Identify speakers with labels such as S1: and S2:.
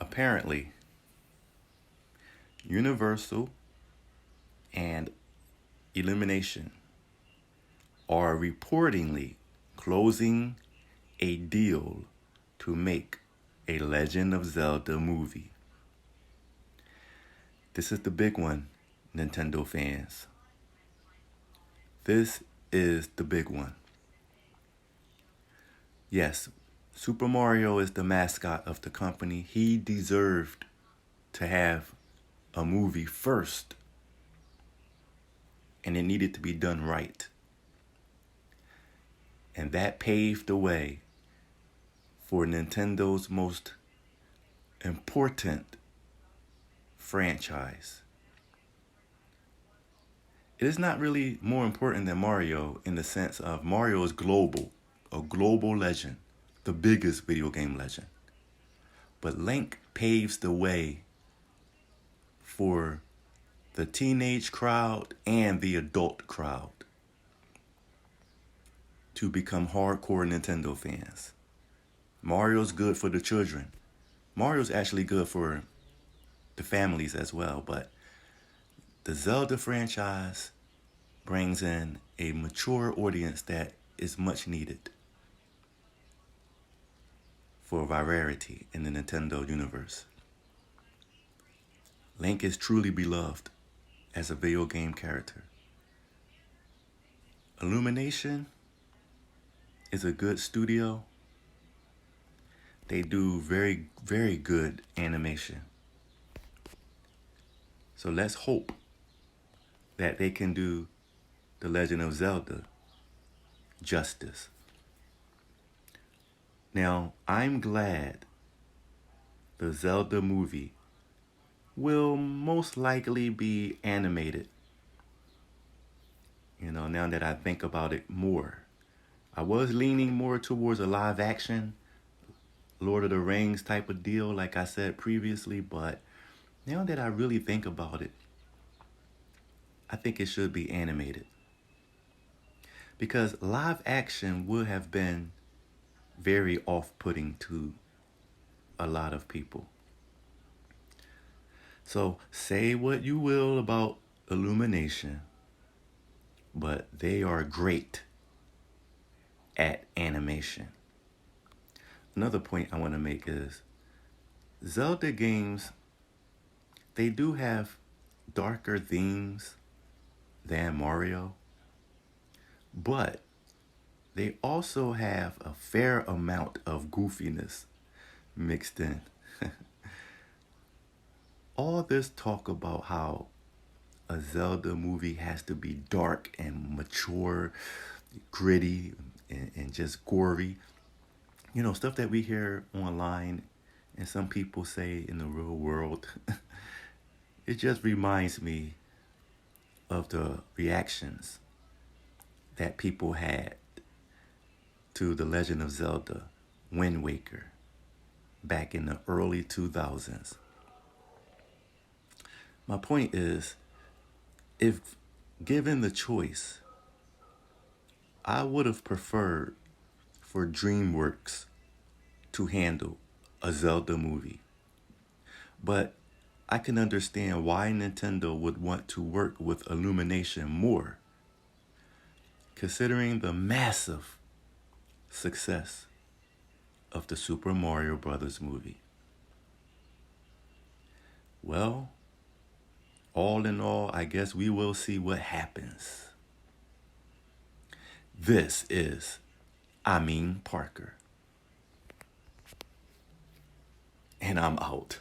S1: Apparently, Universal and Illumination are reportedly closing a deal to make a Legend of Zelda movie. This is the big one, Nintendo fans. This is the big one. Yes, Super Mario is the mascot of the company. He deserved to have a movie first, and it needed to be done right. And that paved the way for Nintendo's most important franchise. It is not really more important than Mario in the sense of Mario is global, a global legend, the biggest video game legend. But Link paves the way for the teenage crowd and the adult crowd to become hardcore Nintendo fans. Mario's good for the children. Mario's actually good for the families as well, but the Zelda franchise brings in a mature audience that is much needed for virality in the Nintendo universe. Link is truly beloved as a video game character. Illumination is a good studio. They do very, very good animation. So let's hope that they can do The Legend of Zelda justice. Now, I'm glad the Zelda movie will most likely be animated. Now that I think about it more. I was leaning more towards a live action, Lord of the Rings type of deal, like I said previously, but now that I really think about it, I think it should be animated. Because live action would have been very off-putting to a lot of people. So say what you will about Illumination, but they are great at animation. Another point I want to make is Zelda games, they do have darker themes than Mario, but they also have a fair amount of goofiness mixed in. All this talk about how a Zelda movie has to be dark and mature, gritty, and just gory. Stuff that we hear online and some people say in the real world. It just reminds me of the reactions that people had to The Legend of Zelda Wind Waker back in the early 2000s. My point is, if given the choice, I would have preferred for DreamWorks to handle a Zelda movie. But I can understand why Nintendo would want to work with Illumination more, considering the massive success of the Super Mario Brothers movie. Well, all in all, I guess we will see what happens. This is Amin Parker, and I'm out.